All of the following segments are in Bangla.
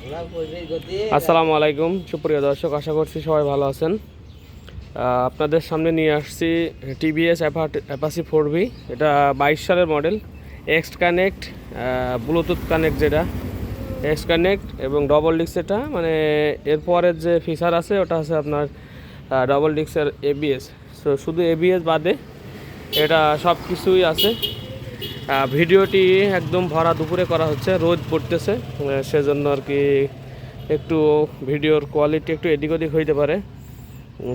আসসালামু আলাইকুম সুপ্রিয় দর্শক, আশা করছি সবাই ভালো আছেন। আপনাদের সামনে নিয়ে আসছি টিভিএস অ্যাপাচি 4V। এটা 22 সালের model. X connect, Bluetooth connect, যেটা এক্স কানেক্ট এবং ডবল ডিস্ক। এটা মানে এরপরের যে ফিচার আছে ওটা আছে আপনার ডবল ডিস্কের এবিএস। সো শুধু এবিএস বাদে এটা সব কিছুই আছে। ভিডিওটি একদম ভরা দুপুরে করা হচ্ছে, রোদ পড়তেছে, সেজন্য আর কি একটু ভিডিওর কোয়ালিটি একটু এদিক ওদিক হইতে পারে।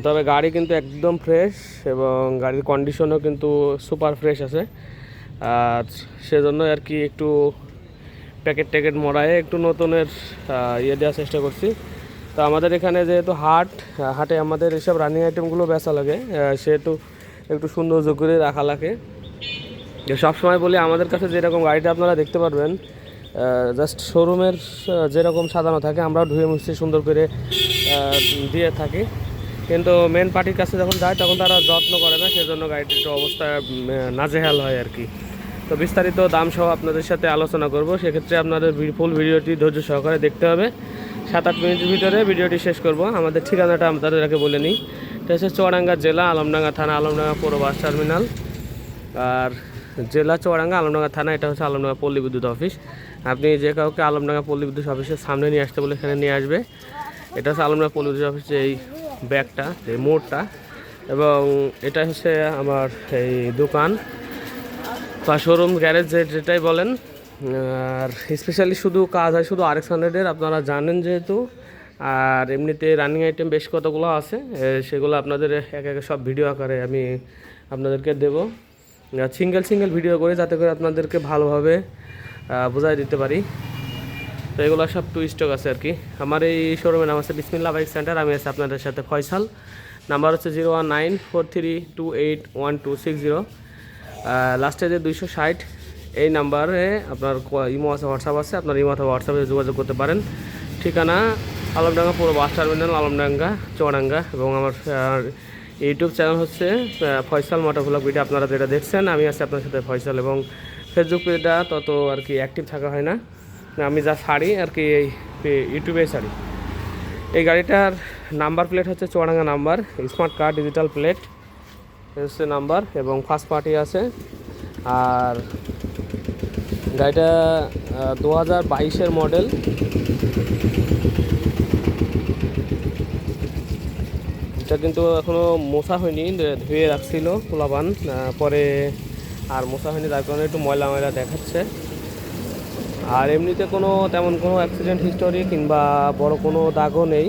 তবে গাড়ি কিন্তু একদম ফ্রেশ এবং গাড়ির কন্ডিশনও কিন্তু সুপার ফ্রেশ আছে। আর সেজন্য আর কি একটু প্যাকেট ট্যাকেট মরায়ে একটু নতুনের ইয়ে দেওয়ার চেষ্টা করছি। তো আমাদের এখানে যেহেতু হাটে আমাদের এসব রানিং আইটেমগুলো বেচা লাগে, সেহেতু একটু সৌন্দর্য করে রাখা লাগে। সবসময় বলি, আমাদের কাছে যেরকম গাড়িটা আপনারা দেখতে পারবেন জাস্ট শোরুমের যেরকম সাজানো থাকে আমরা ধুয়ে মুছে সুন্দর করে দিয়ে থাকি, কিন্তু মেন পার্টির কাছে যখন যায় তখন তারা যত্ন করে না, সেজন্য গাড়িটির একটু অবস্থা নাজেহাল হয় আর কি। তো বিস্তারিত দাম সহ আপনাদের সাথে আলোচনা করব, সেক্ষেত্রে আপনাদের ফুল ভিডিওটি ধৈর্য সহকারে দেখতে হবে। 7-8 মিনিটের ভিতরে ভিডিওটি শেষ করব। আমাদের ঠিকানাটা আপনাদেরকে বলে নিই। এটা হচ্ছে চুয়াডাঙ্গা জেলা, আলমডাঙ্গা থানা, আলমডাঙ্গা পৌর বাস টার্মিনাল। আর জেলা চুয়াডাঙ্গা, আলমডাঙ্গা থানা, এটা হচ্ছে আলমডাঙ্গা পল্লী বিদ্যুৎ অফিস। আপনি যে কাউকে আলমডাঙ্গা পল্লী বিদ্যুৎ অফিসের সামনে নিয়ে আসতে বলে এখানে নিয়ে আসবে। এটা হচ্ছে আলমডাঙ্গা পল্লী বিদ্যুৎ অফিসের এই ব্যাগটা, এই মোড়টা, এবং এটা হচ্ছে আমার এই দোকান বা শোরুম, গ্যারেজ, যেটাই বলেন। আর স্পেশালি শুধু কাজ হয় শুধু RX 100-এর, আপনারা জানেন যেহেতু। আর এমনিতে রানিং আইটেম বেশ কতগুলো আছে, সেগুলো আপনাদের এক সব ভিডিও আকারে আমি আপনাদেরকে দেবো, সিঙ্গেল ভিডিও করে, যাতে করে আপনাদেরকে ভালোভাবে বোঝাই দিতে পারি। তো এগুলো সব টু স্টক আছে আর কি। আমার এই শোরুমের নাম আছে বিসমিল্লাহ বাইক সেন্টার। আমি আছি আপনাদের সাথে ফয়সাল। নাম্বার হচ্ছে 01943281260। লাস্টে যে 260, এই নাম্বারে আপনার ইমো আছে, হোয়াটসঅ্যাপ আছে, আপনার ইমো অথবা হোয়াটসঅ্যাপে যোগাযোগ করতে পারেন। ঠিকানা আলমডাঙ্গা পুরো বাস টার্মিনাল, আলমডাঙ্গা চুয়াডাঙ্গা। এবং আমার ইউটিউব চ্যানেল হচ্ছে ফয়সাল মোটরভ্লগ ভিডিও। আপনারা যেটা দেখছেন, আমি আছি আপনার সাথে ফয়সাল। এবং ফেসবুক পেজটা তত আর কি অ্যাক্টিভ থাকা হয় না, আমি যা ছাড়ি আর কি এই ইউটিউবে ছাড়ি। এই গাড়িটার নাম্বার প্লেট হচ্ছে Chuadanga number, smart card digital plate হচ্ছে নাম্বার, এবং ফার্স্ট পার্টি আছে। আর গাড়িটা 2022-এর মডেল। এটা কিন্তু এখনও মোছা হয়নি, ধুয়ে রাখছিল পোলাপান, পরে আর মোছা হয়নি, যার কারণে একটু ময়লা ময়লা দেখাচ্ছে। আর এমনিতে তেমন কোনো অ্যাক্সিডেন্ট হিস্টোরি কিংবা বড় কোনো দাগও নেই।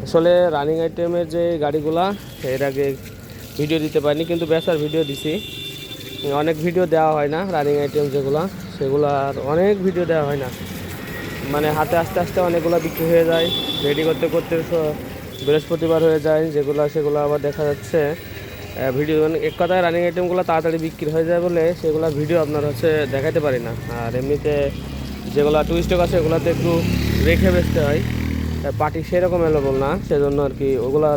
আসলে রানিং আইটেমের যে গাড়িগুলা, এর আগে ভিডিও দিতে পারিনি, কিন্তু বেচার ভিডিও দিছি। অনেক ভিডিও দেওয়া হয় না রানিং আইটেম যেগুলো, সেগুলার অনেক ভিডিও দেওয়া হয় না, মানে হাতে আস্তে আস্তে অনেকগুলো বিক্রি হয়ে যায়, রেডি করতে করতে বৃহস্পতিবার হয়ে যায়, সেগুলো আবার দেখা যাচ্ছে ভিডিও, মানে এক কথায় রানিং আইটেমগুলো তাড়াতাড়ি বিক্রি হয়ে যায় বলে সেগুলো ভিডিও আপনার দেখাতে পারি না। আর এমনিতে যেগুলো টু স্টক আছে ওগুলোতে একটু রেখে বেচতে হয়, পার্টি সেরকম অ্যাভেলেবল না, সেজন্য আর কি ওগুলো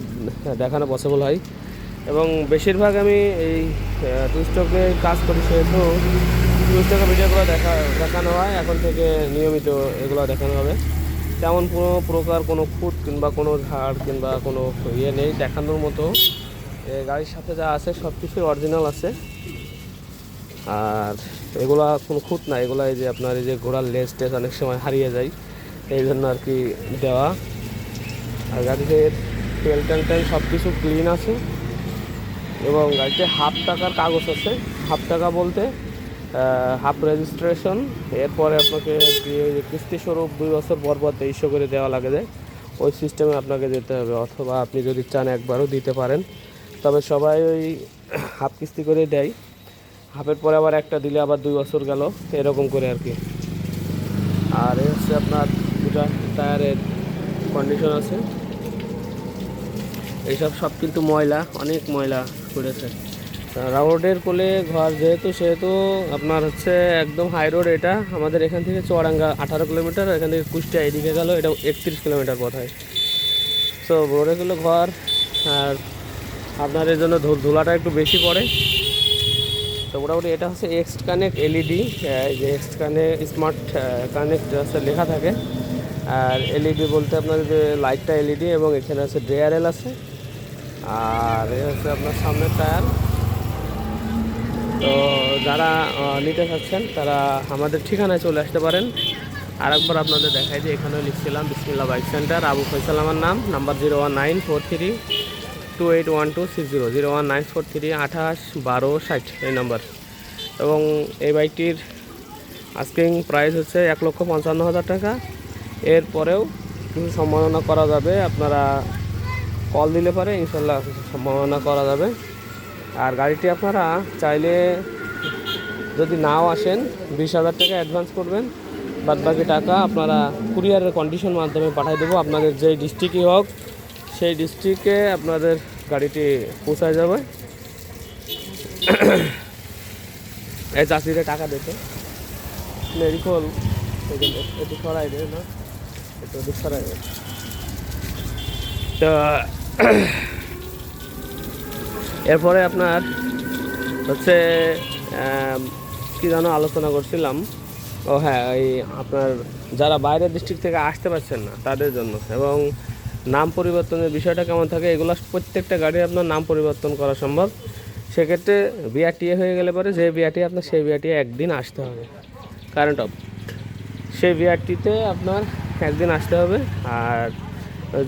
দেখানো পসিবল হয়। এবং বেশিরভাগ আমি এই টু স্টকে কাজ করি, সেহেতু টু স্টকের ভিডিওগুলো দেখানো হয়। এখন থেকে নিয়মিত এগুলো দেখানো হবে। তেমন কোনো প্রকার কোনো খুঁত কিংবা কোনো ঝাড় কিংবা কোনো ইয়ে নেই দেখানোর মতো। গাড়ির সাথে যা আছে সব কিছুই অরিজিনাল আছে। আর এগুলা কোনো খুঁত না, এগুলো এই যে আপনার এই যে ঘোড়ার লেজ টেজ অনেক সময় হারিয়ে যায়, এই জন্য আর কি দেওয়া। আর গাড়িতে তেল ট্যাঙ্ক সব কিছু ক্লিন আছে। এবং গাড়িতে ½ টাকার কাগজ আছে। ½ টাকা বলতে হাফ রেজিস্ট্রেশন, এরপরে আপনাকে কিস্তি স্বরূপ 2 বছর পর 2300 করে দেওয়া লাগে যায়, ওই সিস্টেমে আপনাকে যেতে হবে। অথবা আপনি যদি চান একবারও দিতে পারেন, তবে সবাই ওই হাফ কিস্তি করে দেয়, হাফের পরে আবার একটা দিলে আবার 2 বছর গেল, এরকম করে আর কি। আর এই হচ্ছে আপনার দুটা টায়ারের কন্ডিশন আছে। এইসব সব কিন্তু ময়লা, অনেক ময়লা পড়েছে। রোডের কোলে ঘর যেহেতু, সেহেতু আপনার একদম হাই রোড। এটা আমাদের এখান থেকে চুয়াডাঙ্গা 18 কিলোমিটার, এখান থেকে কুষ্টিয়া এদিকে গেল এটা 31 কিলোমিটার পথ হয়। সো রোডে কোলে ঘর, আর আপনার এর জন্য ধুলাটা একটু বেশি পড়ে। তো মোটামুটি এটা হচ্ছে এক্স কানেক্ট এলইডি, যে এক্স কানেক্ট স্মার্ট কানেক্ট হচ্ছে লেখা থাকে। আর এলইডি বলতে আপনার যে লাইটটা এলইডি, এবং এখানে আছে ডিআরএল আছে। আর এ হচ্ছে আপনার সামনের টায়ার। তো যারা নিতে চাচ্ছেন তারা আমাদের ঠিকানায় চলে আসতে পারেন। আর একবার আপনাদের দেখাই যে এখানেও লিখছিলাম বিসমিল্লাহ বাইক সেন্টার, আবু ফয়সাল আমার নাম, নাম্বার 01943281260, 01943281260 এই নাম্বার। এবং এই বাইকটির আস্কিং প্রাইস হচ্ছে 1,55,000 টাকা। এরপরেও কিছু সম্ভাবনা করা যাবে, আপনারা কল দিলে পারে ইনশাল্লাহ কিছু সম্ভাবনা করা যাবে। আর গাড়িটি আপনারা চাইলে যদি নাও আসেন 20,000 টাকা অ্যাডভান্স করবেন, বাদবাকি টাকা আপনারা কুরিয়ারের কন্ডিশন মাধ্যমে পাঠিয়ে দেবো। আপনাদের যেই ডিস্ট্রিক্টই হোক সেই ডিস্ট্রিক্টে আপনাদের গাড়িটি পৌঁছায় যাবে। এই চাষিরে টাকা দিতে মেরিকল একটু সরাই দেয় না, একটু সরাই দেয়। তো এরপরে আপনার হচ্ছে কী যেন আলোচনা করছিলাম, ও হ্যাঁ, এই আপনার যারা বাইরের ডিস্ট্রিক্ট থেকে আসতে পারছেন না তাদের জন্য, এবং নাম পরিবর্তনের বিষয়টা কেমন থাকে, এগুলো প্রত্যেকটা গাড়ি আপনার নাম পরিবর্তন করা সম্ভব। সেক্ষেত্রে বিআরটিএ হয়ে গেলে পরে যে বিআরটিএ আপনার সেই বিআরটিএ একদিন আসতে হবে, কারেন্ট অফ, সেই বিআরটিতে আপনার একদিন আসতে হবে। আর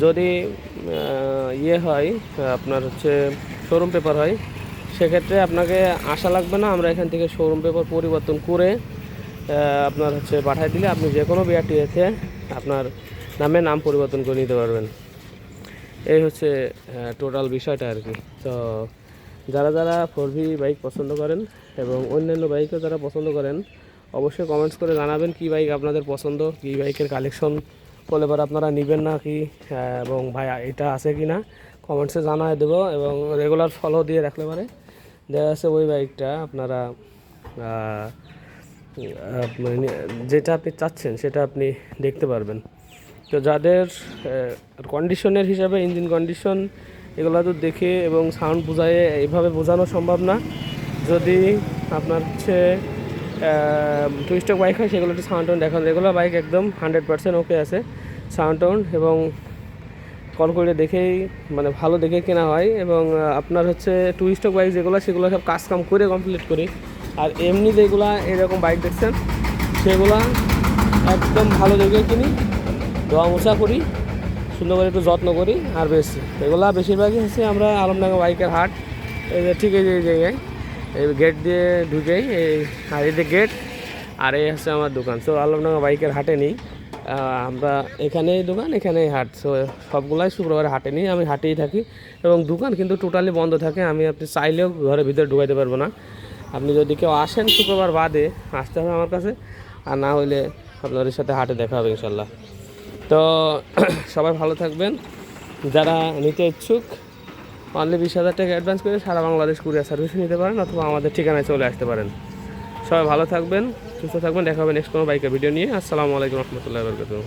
যদি ইয়ে হয় আপনার হচ্ছে শোরুম পেপার হয়, সেক্ষেত্রে আপনাকে আসা লাগবে না, আমরা এখান থেকে শোরুম পেপার পরিবর্তন করে আপনার হচ্ছে পাঠিয়ে দিলে আপনি যে কোনো বিআরটিএতে আপনার নাম পরিবর্তন করে নিতে পারবেন। এই হচ্ছে টোটাল বিষয়টা আর কি। তো যারা যারা 4V বাইক পছন্দ করেন এবং অন্যান্য বাইকও যারা পছন্দ করেন, অবশ্যই কমেন্টস করে জানাবেন কী বাইক আপনাদের পছন্দ, কী বাইকের কালেকশন করলে পরে আপনারা নেবেন না কি, এবং ভাই এটা আছে কি না কমেন্টসে জানায় দেবো। এবং রেগুলার ফলো দিয়ে রাখলে পারে দেখা যাচ্ছে ওই বাইকটা আপনারা যেটা আপনি চাচ্ছেন সেটা আপনি দেখতে পারবেন। তো যাদের কন্ডিশনের হিসাবে ইঞ্জিন কন্ডিশন এগুলো তো দেখে এবং সাউন্ড বোঝায় এইভাবে বোঝানো সম্ভব না। যদি আপনার হচ্ছে টু স্ট্রোক বাইক হয় সেগুলো একটু সাউন্ড টাউন দেখান, রেগুলার বাইক একদম 100% ওকে আছে সাউন্ড টাউন, এবং কল করে দেখেই মানে ভালো দেখে কেনা হয়। এবং আপনার হচ্ছে টু স্ট্রোক বাইক যেগুলো সেগুলো সব কাজ কাম করে কমপ্লিট করি। আর এমনি যেগুলো এরকম বাইক দেখছেন সেগুলো একদম ভালো দেখে কিনি, ধোয়া মোছা করি, সুন্দর করে একটু যত্ন করি। আর বেশি এগুলো বেশিরভাগই হচ্ছে আমরা আলমডাঙ্গা বাইকের হাট, এই যে ঠিক এই জায়গায় এই গেট দিয়ে ঢুকেই এই আর এই যে গেট, আর এই হচ্ছে আমার দোকান। সো আলমডাঙ্গা বাইকের হাটে নিই আমরা, এখানেই দোকান এখানেই হাট। সো সবগুলাই শুক্রবারে হাটে নিই, আমি হাটেই থাকি। এবং দোকান কিন্তু টোটালি বন্ধ থাকে, আপনি চাইলেও ঘরের ভিতরে ঢুকাইতে পারবো না। আপনি যদি কেউ আসেন শুক্রবার বাদে আসতে হবে আমার কাছে, আর না হলে আপনাদের সাথে হাটে দেখা হবে ইনশাল্লাহ। তো সবাই ভালো থাকবেন। যারা নিতে ইচ্ছুক অনলি 20,000 টাকা অ্যাডভান্স করে সারা বাংলাদেশ কুরিয়ার সার্ভিস নিতে পারেন, অথবা আমাদের ঠিকানায় চলে আসতে পারেন। সবাই ভালো থাকবেন, সুস্থ থাকবেন, দেখা হবে নেক্সট কোনো বাইকের ভিডিও নিয়ে। আসসালামু আলাইকুম রহমতুল্লাহি ওয়া বারাকাতুহু।